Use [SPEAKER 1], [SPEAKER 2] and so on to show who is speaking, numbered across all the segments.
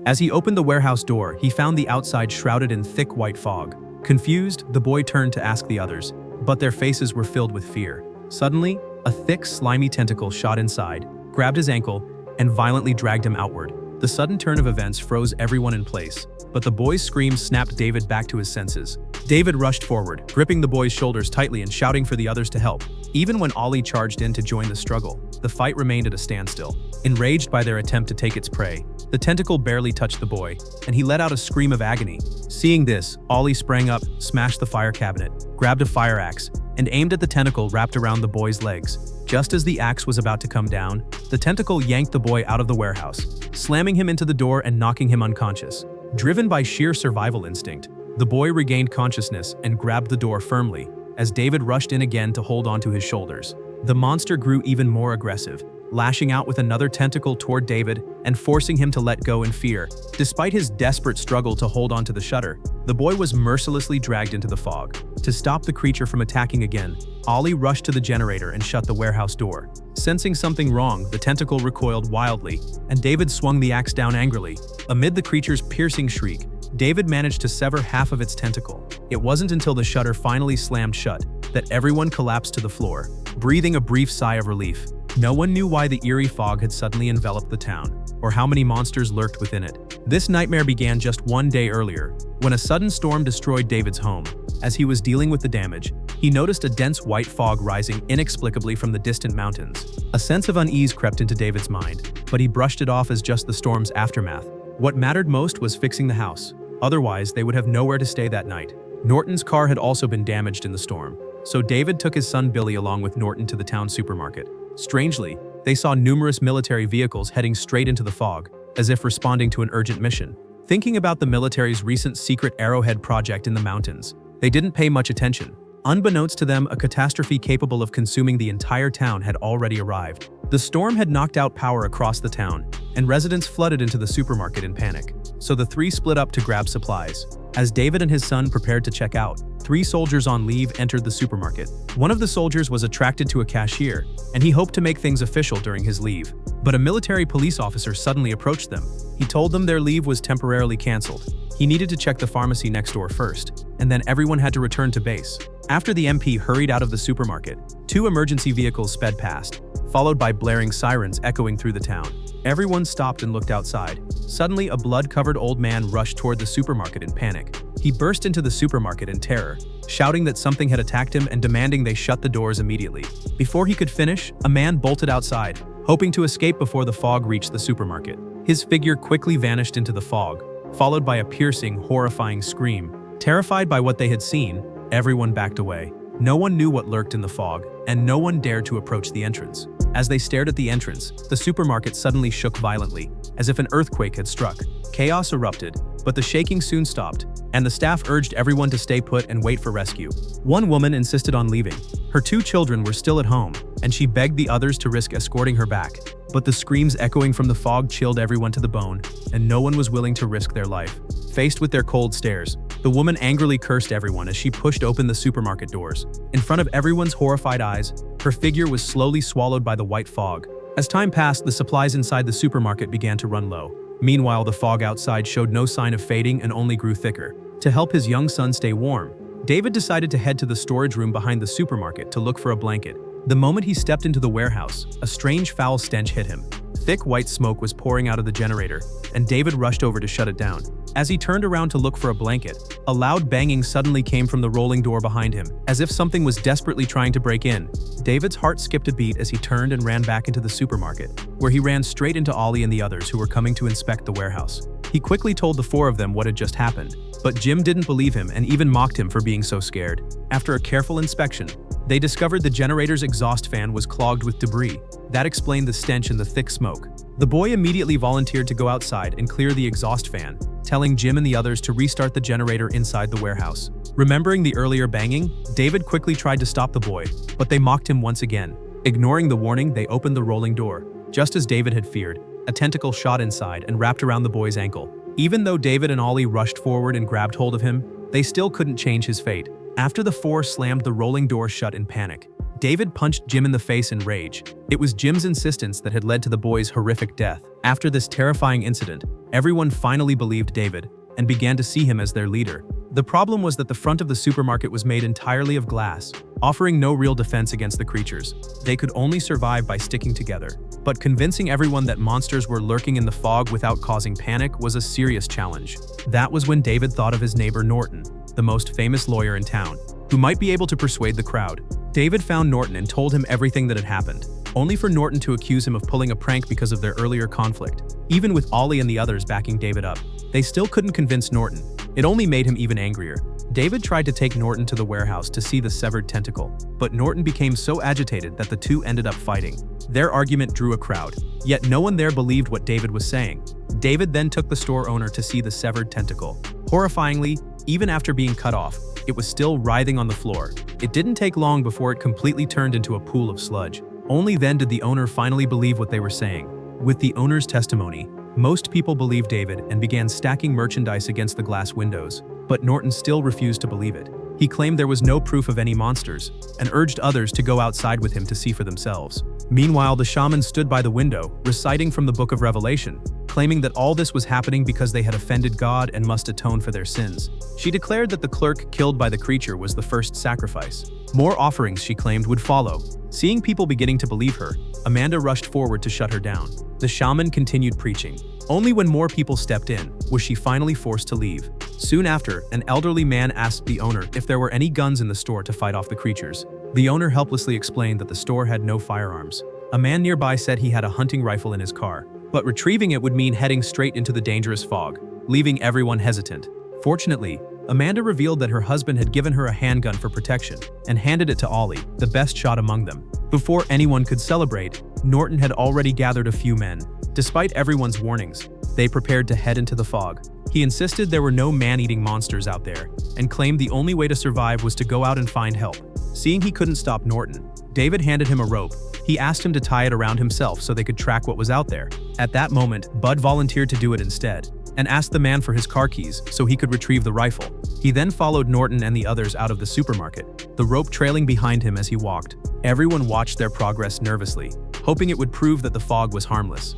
[SPEAKER 1] As he opened the warehouse door, he found the outside shrouded in thick white fog. Confused, the boy turned to ask the others, but their faces were filled with fear. Suddenly, a thick, slimy tentacle shot inside, grabbed his ankle, and violently dragged him outward. The sudden turn of events froze everyone in place, but the boy's scream snapped David back to his senses. David rushed forward, gripping the boy's shoulders tightly and shouting for the others to help. Even when Ollie charged in to join the struggle, the fight remained at a standstill. Enraged by their attempt to take its prey, the tentacle barely touched the boy, and he let out a scream of agony. Seeing this, Ollie sprang up, smashed the fire cabinet, grabbed a fire axe, and aimed at the tentacle wrapped around the boy's legs. Just as the axe was about to come down, the tentacle yanked the boy out of the warehouse, slamming him into the door and knocking him unconscious. Driven by sheer survival instinct, the boy regained consciousness and grabbed the door firmly, as David rushed in again to hold onto his shoulders. The monster grew even more aggressive, lashing out with another tentacle toward David and forcing him to let go in fear. Despite his desperate struggle to hold onto the shutter, the boy was mercilessly dragged into the fog. To stop the creature from attacking again, Ollie rushed to the generator and shut the warehouse door. Sensing something wrong, the tentacle recoiled wildly, and David swung the axe down angrily. Amid the creature's piercing shriek, David managed to sever half of its tentacle. It wasn't until the shutter finally slammed shut that everyone collapsed to the floor, breathing a brief sigh of relief. No one knew why the eerie fog had suddenly enveloped the town, or how many monsters lurked within it. This nightmare began just one day earlier, when a sudden storm destroyed David's home. As he was dealing with the damage, he noticed a dense white fog rising inexplicably from the distant mountains. A sense of unease crept into David's mind, but he brushed it off as just the storm's aftermath. What mattered most was fixing the house. Otherwise, they would have nowhere to stay that night. Norton's car had also been damaged in the storm, so David took his son Billy along with Norton to the town supermarket. Strangely, they saw numerous military vehicles heading straight into the fog, as if responding to an urgent mission. Thinking about the military's recent secret Arrowhead project in the mountains, they didn't pay much attention. Unbeknownst to them, a catastrophe capable of consuming the entire town had already arrived. The storm had knocked out power across the town, and residents flooded into the supermarket in panic. So the three split up to grab supplies. As David and his son prepared to check out, 3 soldiers on leave entered the supermarket. One of the soldiers was attracted to a cashier, and he hoped to make things official during his leave. But a military police officer suddenly approached them. He told them their leave was temporarily canceled. He needed to check the pharmacy next door first, and then everyone had to return to base. After the MP hurried out of the supermarket, 2 emergency vehicles sped past, followed by blaring sirens echoing through the town. Everyone stopped and looked outside. Suddenly, a blood-covered old man rushed toward the supermarket in panic. He burst into the supermarket in terror, shouting that something had attacked him and demanding they shut the doors immediately. Before he could finish, a man bolted outside, hoping to escape before the fog reached the supermarket. His figure quickly vanished into the fog, followed by a piercing, horrifying scream. Terrified by what they had seen, everyone backed away. No one knew what lurked in the fog, and no one dared to approach the entrance. As they stared at the entrance, the supermarket suddenly shook violently, as if an earthquake had struck. Chaos erupted, but the shaking soon stopped, and the staff urged everyone to stay put and wait for rescue. One woman insisted on leaving. Her 2 children were still at home, and she begged the others to risk escorting her back. But the screams echoing from the fog chilled everyone to the bone, and no one was willing to risk their life. Faced with their cold stares, the woman angrily cursed everyone as she pushed open the supermarket doors. In front of everyone's horrified eyes, her figure was slowly swallowed by the white fog. As time passed, the supplies inside the supermarket began to run low. Meanwhile, the fog outside showed no sign of fading and only grew thicker. To help his young son stay warm, David decided to head to the storage room behind the supermarket to look for a blanket. The moment he stepped into the warehouse, a strange foul stench hit him. Thick white smoke was pouring out of the generator, and David rushed over to shut it down. As he turned around to look for a blanket, a loud banging suddenly came from the rolling door behind him, as if something was desperately trying to break in. David's heart skipped a beat as he turned and ran back into the supermarket, where he ran straight into Ollie and the others who were coming to inspect the warehouse. He quickly told the 4 of them what had just happened, but Jim didn't believe him and even mocked him for being so scared. After a careful inspection, they discovered the generator's exhaust fan was clogged with debris. That explained the stench and the thick smoke. The boy immediately volunteered to go outside and clear the exhaust fan, telling Jim and the others to restart the generator inside the warehouse. Remembering the earlier banging, David quickly tried to stop the boy, but they mocked him once again. Ignoring the warning, they opened the rolling door. Just as David had feared, a tentacle shot inside and wrapped around the boy's ankle. Even though David and Ollie rushed forward and grabbed hold of him, they still couldn't change his fate. After the 4 slammed the rolling door shut in panic, David punched Jim in the face in rage. It was Jim's insistence that had led to the boy's horrific death. After this terrifying incident, Everyone finally believed David and began to see him as their leader. The problem was that the front of the supermarket was made entirely of glass, offering no real defense against the creatures. They could only survive by sticking together. But convincing everyone that monsters were lurking in the fog without causing panic was a serious challenge. That was when David thought of his neighbor Norton, the most famous lawyer in town, who might be able to persuade the crowd. David found Norton and told him everything that had happened, only for Norton to accuse him of pulling a prank because of their earlier conflict. Even with Ollie and the others backing David up, they still couldn't convince Norton. It only made him even angrier. David tried to take Norton to the warehouse to see the severed tentacle, but Norton became so agitated that the two ended up fighting. Their argument drew a crowd, yet no one there believed what David was saying. David then took the store owner to see the severed tentacle. Horrifyingly, even after being cut off, it was still writhing on the floor. It didn't take long before it completely turned into a pool of sludge. Only then did the owner finally believe what they were saying. With the owner's testimony, most people believed David and began stacking merchandise against the glass windows, but Norton still refused to believe it. He claimed there was no proof of any monsters and urged others to go outside with him to see for themselves. Meanwhile, the shaman stood by the window, reciting from the Book of Revelation, claiming that all this was happening because they had offended God and must atone for their sins. She declared that the clerk killed by the creature was the first sacrifice. More offerings, she claimed, would follow. Seeing people beginning to believe her, Amanda rushed forward to shut her down. The shaman continued preaching. Only when more people stepped in was she finally forced to leave. Soon after, an elderly man asked the owner if there were any guns in the store to fight off the creatures. The owner helplessly explained that the store had no firearms. A man nearby said he had a hunting rifle in his car, but retrieving it would mean heading straight into the dangerous fog, leaving everyone hesitant. Fortunately, Amanda revealed that her husband had given her a handgun for protection and handed it to Ollie, the best shot among them. Before anyone could celebrate, Norton had already gathered a few men. Despite everyone's warnings, they prepared to head into the fog. He insisted there were no man-eating monsters out there and claimed the only way to survive was to go out and find help. Seeing he couldn't stop Norton, David handed him a rope. He asked him to tie it around himself so they could track what was out there. At that moment, Bud volunteered to do it instead and asked the man for his car keys so he could retrieve the rifle. He then followed Norton and the others out of the supermarket, the rope trailing behind him as he walked. Everyone watched their progress nervously, hoping it would prove that the fog was harmless.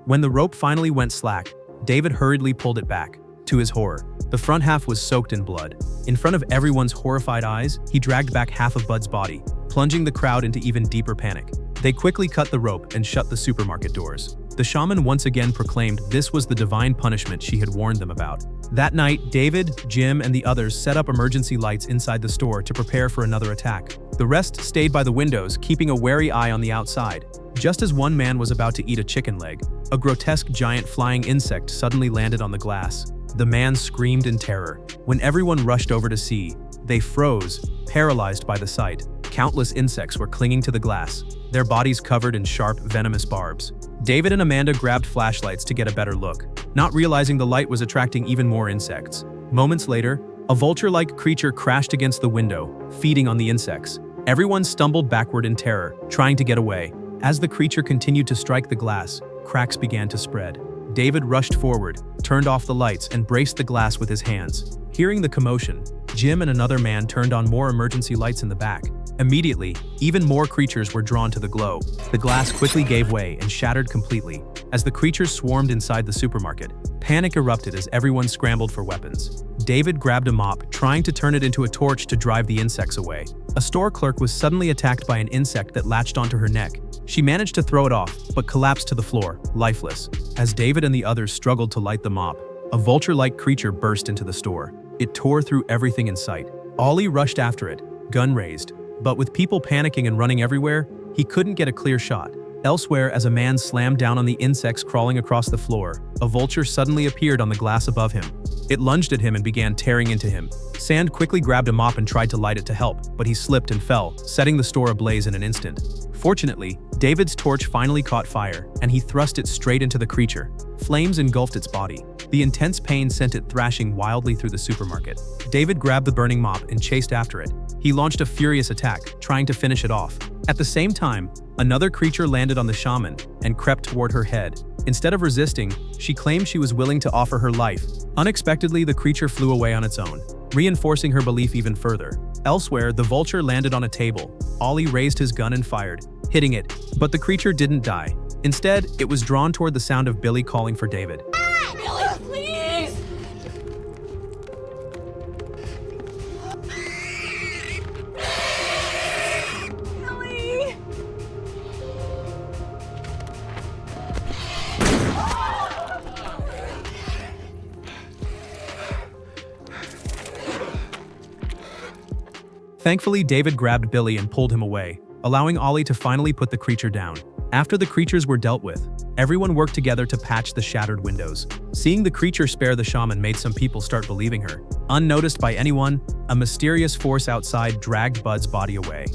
[SPEAKER 1] When the rope finally went slack, David hurriedly pulled it back. To his horror, the front half was soaked in blood. In front of everyone's horrified eyes, he dragged back half of Bud's body, plunging the crowd into even deeper panic. They quickly cut the rope and shut the supermarket doors. The shaman once again proclaimed this was the divine punishment she had warned them about. That night, David, Jim, and the others set up emergency lights inside the store to prepare for another attack. The rest stayed by the windows, keeping a wary eye on the outside. Just as one man was about to eat a chicken leg, a grotesque giant flying insect suddenly landed on the glass. The man screamed in terror. When everyone rushed over to see, they froze, paralyzed by the sight. Countless insects were clinging to the glass, their bodies covered in sharp, venomous barbs. David and Amanda grabbed flashlights to get a better look, not realizing the light was attracting even more insects. Moments later, a vulture-like creature crashed against the window, feeding on the insects. Everyone stumbled backward in terror, trying to get away. As the creature continued to strike the glass, cracks began to spread. David rushed forward, turned off the lights, and braced the glass with his hands. Hearing the commotion, Jim and another man turned on more emergency lights in the back. Immediately, even more creatures were drawn to the glow. The glass quickly gave way and shattered completely. As the creatures swarmed inside the supermarket, panic erupted as everyone scrambled for weapons. David grabbed a mop, trying to turn it into a torch to drive the insects away. A store clerk was suddenly attacked by an insect that latched onto her neck. She managed to throw it off, but collapsed to the floor, lifeless. As David and the others struggled to light the mop, a vulture-like creature burst into the store. It tore through everything in sight. Ollie rushed after it, gun raised. But with people panicking and running everywhere, he couldn't get a clear shot. Elsewhere, as a man slammed down on the insects crawling across the floor, a vulture suddenly appeared on the glass above him. It lunged at him and began tearing into him. Sand quickly grabbed a mop and tried to light it to help, but he slipped and fell, setting the store ablaze in an instant. Fortunately, David's torch finally caught fire, and he thrust it straight into the creature. Flames engulfed its body. The intense pain sent it thrashing wildly through the supermarket. David grabbed the burning mop and chased after it. He launched a furious attack, trying to finish it off. At the same time, another creature landed on the shaman and crept toward her head. Instead of resisting, she claimed she was willing to offer her life. Unexpectedly, the creature flew away on its own, reinforcing her belief even further. Elsewhere, the vulture landed on a table. Ollie raised his gun and fired, hitting it, but the creature didn't die. Instead, it was drawn toward the sound of Billy calling for David.
[SPEAKER 2] Billy, please! Billy!
[SPEAKER 1] Thankfully, David grabbed Billy and pulled him away, allowing Ollie to finally put the creature down. After the creatures were dealt with, everyone worked together to patch the shattered windows. Seeing the creature spare the shaman made some people start believing her. Unnoticed by anyone, a mysterious force outside dragged Bud's body away.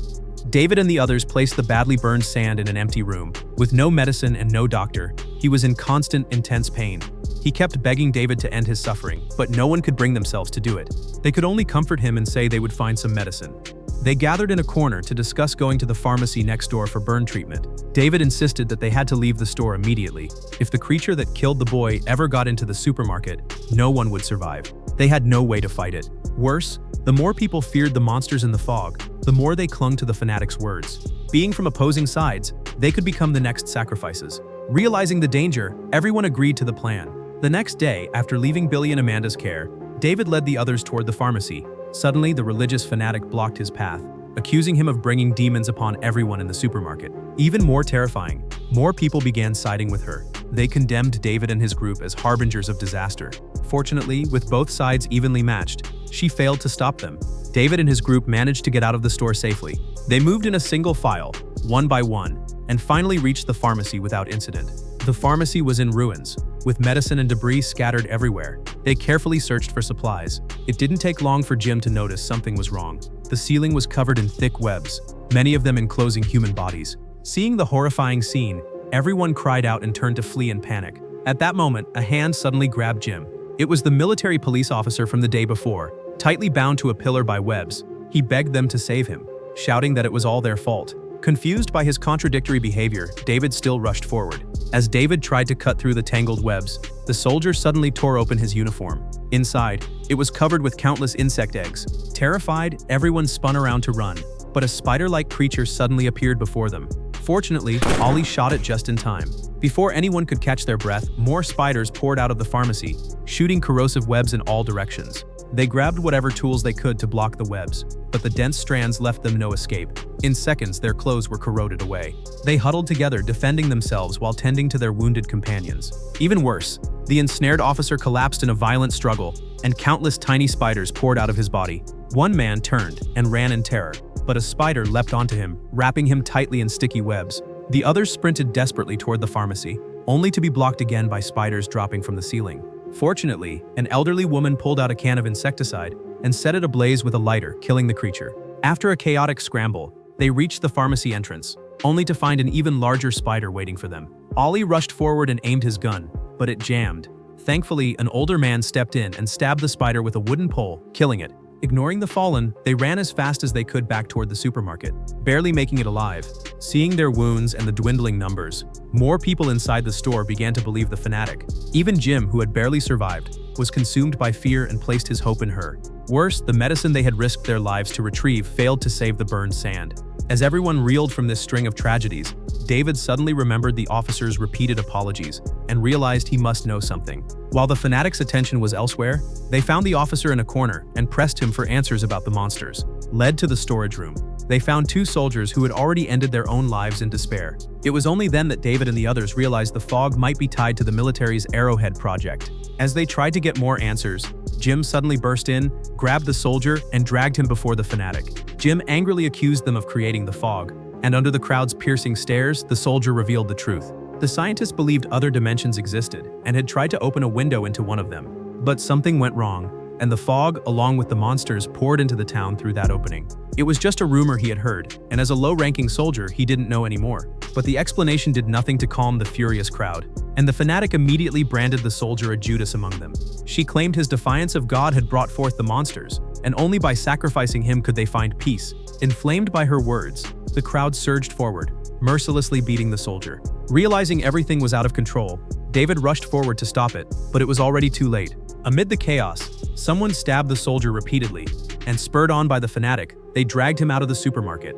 [SPEAKER 1] David and the others placed the badly burned sand in an empty room. With no medicine and no doctor, he was in constant, intense pain. He kept begging David to end his suffering, but no one could bring themselves to do it. They could only comfort him and say they would find some medicine. They gathered in a corner to discuss going to the pharmacy next door for burn treatment. David insisted that they had to leave the store immediately. If the creature that killed the boy ever got into the supermarket, no one would survive. They had no way to fight it. Worse, the more people feared the monsters in the fog, the more they clung to the fanatic's words. Being from opposing sides, they could become the next sacrifices. Realizing the danger, everyone agreed to the plan. The next day, after leaving Billy and Amanda's care, David led the others toward the pharmacy. Suddenly, the religious fanatic blocked his path, accusing him of bringing demons upon everyone in the supermarket. Even more terrifying, more people began siding with her. They condemned David and his group as harbingers of disaster. Fortunately, with both sides evenly matched, she failed to stop them. David and his group managed to get out of the store safely. They moved in a single file, one by one, and finally reached the pharmacy without incident. The pharmacy was in ruins, with medicine and debris scattered everywhere. They carefully searched for supplies. It didn't take long for Jim to notice something was wrong. The ceiling was covered in thick webs, many of them enclosing human bodies. Seeing the horrifying scene, everyone cried out and turned to flee in panic. At that moment, a hand suddenly grabbed Jim. It was the military police officer from the day before, tightly bound to a pillar by webs. He begged them to save him, shouting that it was all their fault. Confused by his contradictory behavior, David still rushed forward. As David tried to cut through the tangled webs, the soldier suddenly tore open his uniform. Inside, it was covered with countless insect eggs. Terrified, everyone spun around to run, but a spider-like creature suddenly appeared before them. Fortunately, Ollie shot it just in time. Before anyone could catch their breath, more spiders poured out of the pharmacy, shooting corrosive webs in all directions. They grabbed whatever tools they could to block the webs, but the dense strands left them no escape. In seconds, their clothes were corroded away. They huddled together, defending themselves while tending to their wounded companions. Even worse, the ensnared officer collapsed in a violent struggle, and countless tiny spiders poured out of his body. One man turned and ran in terror, but a spider leapt onto him, wrapping him tightly in sticky webs. The others sprinted desperately toward the pharmacy, only to be blocked again by spiders dropping from the ceiling. Fortunately, an elderly woman pulled out a can of insecticide and set it ablaze with a lighter, killing the creature. After a chaotic scramble, they reached the pharmacy entrance, only to find an even larger spider waiting for them. Ollie rushed forward and aimed his gun, but it jammed. Thankfully, an older man stepped in and stabbed the spider with a wooden pole, killing it. Ignoring the fallen, they ran as fast as they could back toward the supermarket, barely making it alive. Seeing their wounds and the dwindling numbers, more people inside the store began to believe the fanatic. Even Jim, who had barely survived, was consumed by fear and placed his hope in her. Worse, the medicine they had risked their lives to retrieve failed to save the burned sand. As everyone reeled from this string of tragedies, David suddenly remembered the officer's repeated apologies and realized he must know something. While the fanatic's attention was elsewhere, they found the officer in a corner and pressed him for answers about the monsters. Led to the storage room, they found two soldiers who had already ended their own lives in despair. It was only then that David and the others realized the fog might be tied to the military's Arrowhead project. As they tried to get more answers, Jim suddenly burst in, grabbed the soldier, and dragged him before the fanatic. Jim angrily accused them of creating the fog, and under the crowd's piercing stares, the soldier revealed the truth. The scientists believed other dimensions existed and had tried to open a window into one of them. But something went wrong, and the fog, along with the monsters, poured into the town through that opening. It was just a rumor he had heard, and as a low-ranking soldier, he didn't know anymore. But the explanation did nothing to calm the furious crowd, and the fanatic immediately branded the soldier a Judas among them. She claimed his defiance of God had brought forth the monsters, and only by sacrificing him could they find peace. Inflamed by her words, the crowd surged forward, mercilessly beating the soldier. Realizing everything was out of control, David rushed forward to stop it, but it was already too late. Amid the chaos, someone stabbed the soldier repeatedly, and spurred on by the fanatic, they dragged him out of the supermarket.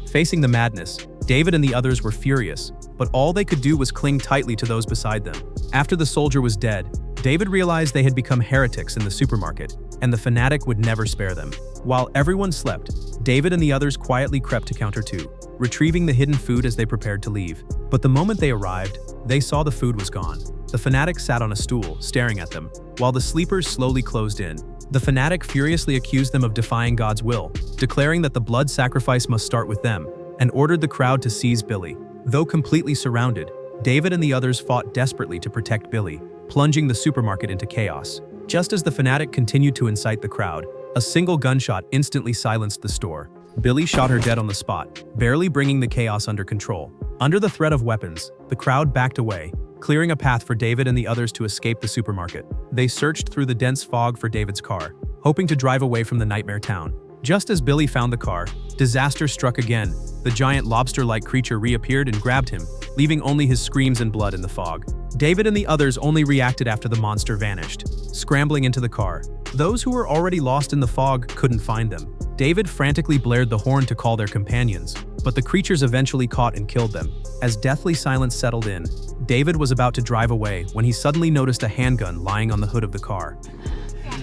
[SPEAKER 1] Facing the madness, David and the others were furious, but all they could do was cling tightly to those beside them. After the soldier was dead, David realized they had become heretics in the supermarket, and the fanatic would never spare them. While everyone slept, David and the others quietly crept to counter 2, retrieving the hidden food as they prepared to leave. But the moment they arrived, they saw the food was gone. The fanatic sat on a stool, staring at them, while the sleepers slowly closed in. The fanatic furiously accused them of defying God's will, declaring that the blood sacrifice must start with them, and ordered the crowd to seize Billy. Though completely surrounded, David and the others fought desperately to protect Billy, plunging the supermarket into chaos. Just as the fanatic continued to incite the crowd, a single gunshot instantly silenced the store. Billy shot her dead on the spot, barely bringing the chaos under control. Under the threat of weapons, the crowd backed away, clearing a path for David and the others to escape the supermarket. They searched through the dense fog for David's car, hoping to drive away from the nightmare town. Just as Billy found the car, disaster struck again. The giant lobster-like creature reappeared and grabbed him, leaving only his screams and blood in the fog. David and the others only reacted after the monster vanished, scrambling into the car. Those who were already lost in the fog couldn't find them. David frantically blared the horn to call their companions, but the creatures eventually caught and killed them. As deathly silence settled in, David was about to drive away when he suddenly noticed a handgun lying on the hood of the car.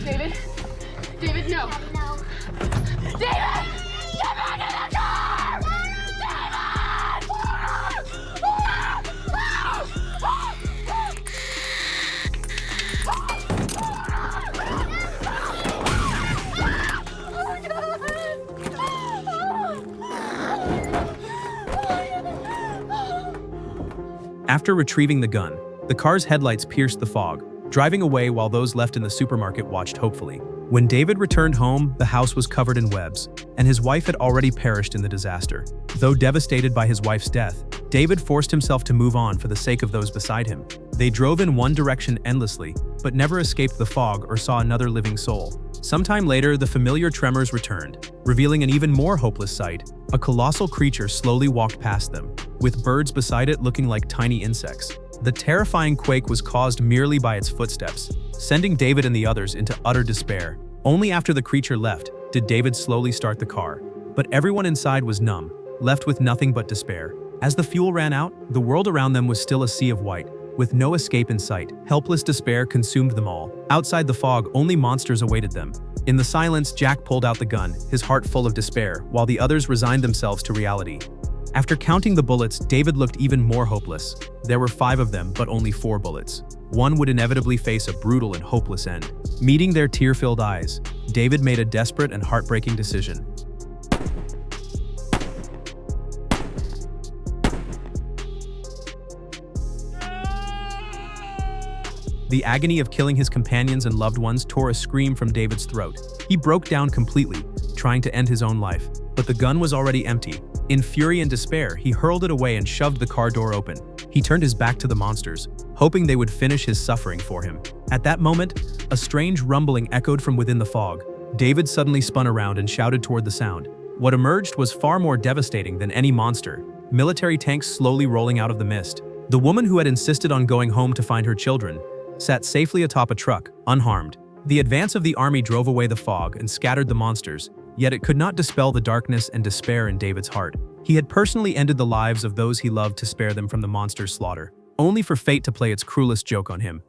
[SPEAKER 2] David? David, no! David! Get back in the car!
[SPEAKER 1] After retrieving the gun, the car's headlights pierced the fog, driving away while those left in the supermarket watched hopefully. When David returned home, the house was covered in webs, and his wife had already perished in the disaster. Though devastated by his wife's death, David forced himself to move on for the sake of those beside him. They drove in one direction endlessly, but never escaped the fog or saw another living soul. Sometime later, the familiar tremors returned, revealing an even more hopeless sight. A colossal creature slowly walked past them, with birds beside it looking like tiny insects. The terrifying quake was caused merely by its footsteps, sending David and the others into utter despair. Only after the creature left did David slowly start the car. But everyone inside was numb, left with nothing but despair. As the fuel ran out, the world around them was still a sea of white, with no escape in sight. Helpless despair consumed them all. Outside the fog, only monsters awaited them. In the silence, Jack pulled out the gun, his heart full of despair, while the others resigned themselves to reality. After counting the bullets, David looked even more hopeless. There were 5 of them, but only 4 bullets. One would inevitably face a brutal and hopeless end. Meeting their tear-filled eyes, David made a desperate and heartbreaking decision. The agony of killing his companions and loved ones tore a scream from David's throat. He broke down completely, trying to end his own life, but the gun was already empty. In fury and despair, he hurled it away and shoved the car door open. He turned his back to the monsters, hoping they would finish his suffering for him. At that moment, a strange rumbling echoed from within the fog. David suddenly spun around and shouted toward the sound. What emerged was far more devastating than any monster. Military tanks slowly rolling out of the mist. The woman who had insisted on going home to find her children sat safely atop a truck, unharmed. The advance of the army drove away the fog and scattered the monsters, yet it could not dispel the darkness and despair in David's heart. He had personally ended the lives of those he loved to spare them from the monster's slaughter, only for fate to play its cruelest joke on him.